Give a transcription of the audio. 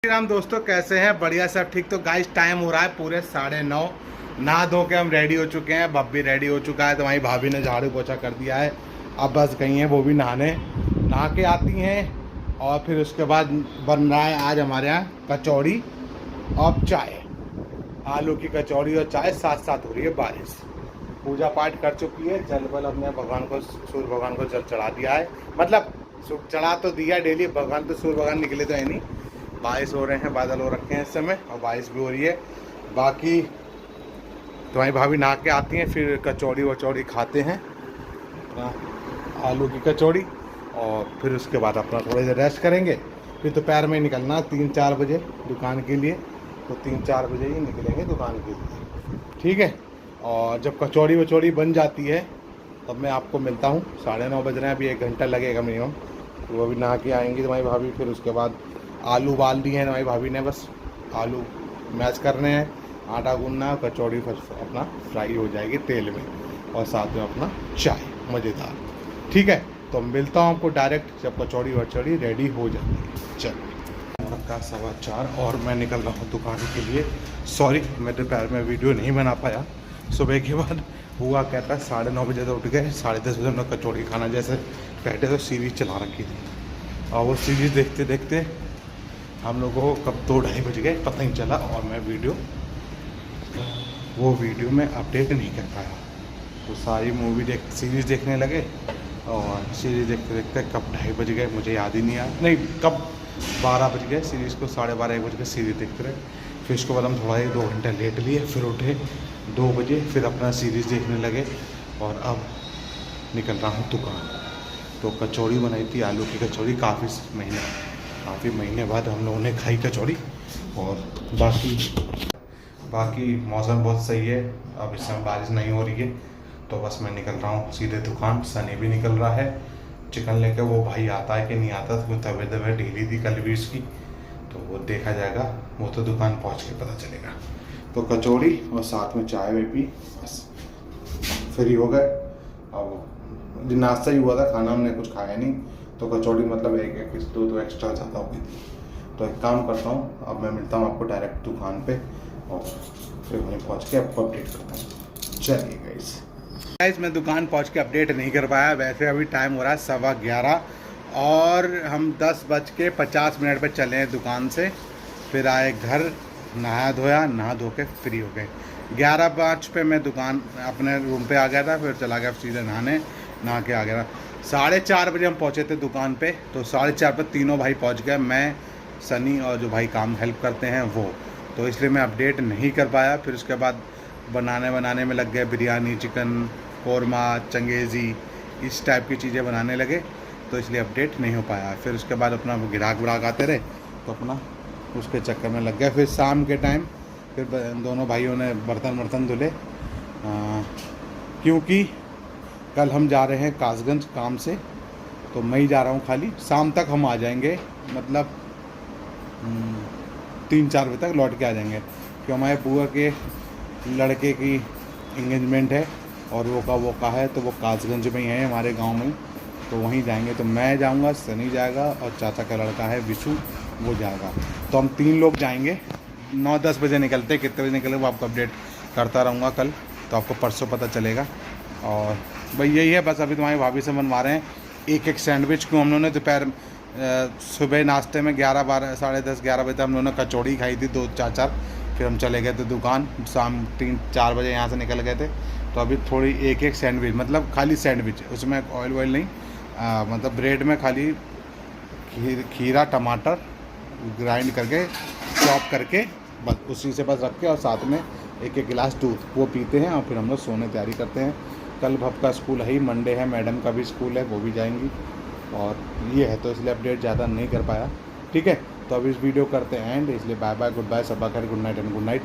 राम दोस्तों, कैसे हैं? बढ़िया, सब ठीक। तो गाइस टाइम हो रहा है पूरे 9:30। नहा धो के हम रेडी हो चुके हैं। बब्बी रेडी हो चुका है, तो वहीं भाभी ने झाड़ू पोछा कर दिया है। अब बस गई हैं वो भी नहाने, नहा के आती हैं। और फिर उसके बाद बन रहा है आज हमारे यहाँ कचौड़ी और चाय। आलू की कचौड़ी और चाय, साथ साथ हो रही है बारिश। पूजा पाठ कर चुकी है, जल बल अपने भगवान को, सूर्य भगवान को जल चढ़ा दिया है। मतलब चढ़ा तो दिया डेली भगवान, तो सूर्य भगवान निकले तो है नहीं। बारिश हो रहे हैं, बादल हो रखे हैं इस समय, और बारिश भी हो रही है। बाकी तुम्हारी भाभी नहा के आती हैं, फिर कचौड़ी वचौड़ी खाते हैं, आलू की कचौड़ी। और फिर उसके बाद अपना थोड़ी देर रेस्ट करेंगे। फिर दोपहर में निकलना 3-4 बजे दुकान के लिए, तो 3-4 बजे ही निकलेंगे दुकान के लिए, ठीक है। और जब कचौड़ी वचौड़ी बन जाती है तब मैं आपको मिलता हूँ। 9:30 बज रहे हैं, अभी 1 घंटा लगेगा मिनिमम। तो वो भी नहा के आएंगी तुम्हारी भाभी। फिर उसके बाद आलू उबाल दिए हैं हमारी भाभी ने, बस आलू मैश करने हैं, आटा गूंदना, कचौड़ी अपना फ्राई हो जाएगी तेल में, और साथ में अपना चाय मज़ेदार, ठीक है। तो मिलता हूँ आपको डायरेक्ट जब कचौड़ी वचौड़ी रेडी हो जाती है। चलो, का 4:15 और मैं निकल रहा हूँ दुकान के लिए। सॉरी, मैं दोपहर में वीडियो नहीं बना पाया। सुबह के बाद हुआ कहता है 9:30 बजे तो उठ गए, 10:30 बजे हमने कचौड़ी खाना जैसे बैठे तो सीरीज़ चला रखी थी, और वो सीरीज़ देखते देखते हम लोगों को कब 2-2:30 बज गए पता नहीं चला। और मैं वीडियो में अपडेट नहीं कर पाया। तो सारी सीरीज़ देखने लगे, और सीरीज़ देखते देखते कब 2:30 बज गए मुझे याद ही नहीं आया। नहीं, कब 12 बज गए, सीरीज़ को 12:30 बज गए सीरीज़ देखते रहे। फिर उसके बाद हम थोड़ा 1-2 घंटे लेट लिए, फिर उठे 2 बजे, फिर अपना सीरीज़ देखने लगे। और अब निकल रहा हूँ दुकान। तो कचौड़ी बनाई थी, आलू की कचौड़ी, काफ़ी महीने बाद हम लोगों ने खाई कचौड़ी। और बाकी मौसम बहुत सही है, अब इस समय बारिश नहीं हो रही है। तो बस मैं निकल रहा हूँ सीधे दुकान। सनी भी निकल रहा है चिकन लेकर। वो भाई आता है कि नहीं आता, तो तबीयत ढीली थी कल भी उसकी, तो वो देखा जाएगा, वो तो दुकान पहुँच के पता चलेगा। तो कचौड़ी और साथ में चाय भी पी, बस फ्री हो गए। अब नाश्ता ही हुआ था, खाना हमने कुछ खाया नहीं। तो कचौड़ी मतलब एक दो एक्स्ट्रा ज़्यादा हो गई थी। तो एक काम करता हूँ, अब मैं मिलता हूँ आपको डायरेक्ट दुकान पे, और फिर वहीं पहुँच के आपको अपडेट करता हूँ। चलिए गाइस, मैं दुकान पहुँच के अपडेट नहीं कर पाया। वैसे अभी टाइम हो रहा है 11:15, और हम 10:50 पर चले हैं दुकान से। फिर आए घर, नहा धो के फ्री हो गए। 11:05 पे मैं दुकान अपने रूम पे आ गया था। फिर चला गया सीधे नहा के आ गया। 4:30 बजे हम पहुंचे थे दुकान पे। तो 4:30 पर तीनों भाई पहुंच गए, मैं, सनी और जो भाई काम हेल्प करते हैं वो। तो इसलिए मैं अपडेट नहीं कर पाया। फिर उसके बाद बनाने में लग गए, बिरयानी, चिकन कौरमा, चंगेज़ी, इस टाइप की चीज़ें बनाने लगे। तो इसलिए अपडेट नहीं हो पाया। फिर उसके बाद अपना ग्राहक आते रहे, तो अपना उसके चक्कर में लग गया। फिर शाम के टाइम फिर दोनों भाइयों ने बर्तन धुले, क्योंकि कल हम जा रहे हैं कासगंज काम से। तो मैं ही जा रहा हूँ खाली, शाम तक हम आ जाएंगे, मतलब 3-4 बजे तक लौट के आ जाएंगे। क्योंकि हमारे बुआ के लड़के की इंगेजमेंट है, और वो का है, तो वो कासगंज में ही है हमारे गांव में, तो वहीं जाएंगे। तो मैं जाऊंगा, सनी जाएगा, और चाचा का लड़का है विशु, वो जाएगा। तो हम 3 लोग जाएंगे। 9-10 बजे निकलते, कितने बजे निकले वो आपको अपडेट करता रहूँगा कल, तो आपको परसों पता चलेगा। और भाई यही है, बस अभी तुम्हारी भाभी से बनवा रहे हैं एक सैंडविच। क्यों, हम लोगों ने दोपहर सुबह नाश्ते में 10:30-11 बजे तक हम लोगों ने कचौड़ी खाई थी 2-4। फिर हम चले गए थे दुकान, शाम 3-4 बजे यहाँ से निकल गए थे। तो अभी थोड़ी एक सैंडविच, मतलब खाली सैंडविच, उसमें ऑयल नहीं, मतलब ब्रेड में खाली खीरा टमाटर ग्राइंड करके, चॉप करके, बस उसी से बस रख के, और साथ में एक गिलास दूध, वो पीते हैं। और फिर हम लोग सोने तैयारी करते हैं। कल भव का स्कूल है ही, मंडे है, मैडम का भी स्कूल है, वो भी जाएंगी। और ये है, तो इसलिए अपडेट ज़्यादा नहीं कर पाया, ठीक है। तो अब इस वीडियो करते हैं एंड, इसलिए बाय बाय, गुड बाय, सब खैर, good night and good night.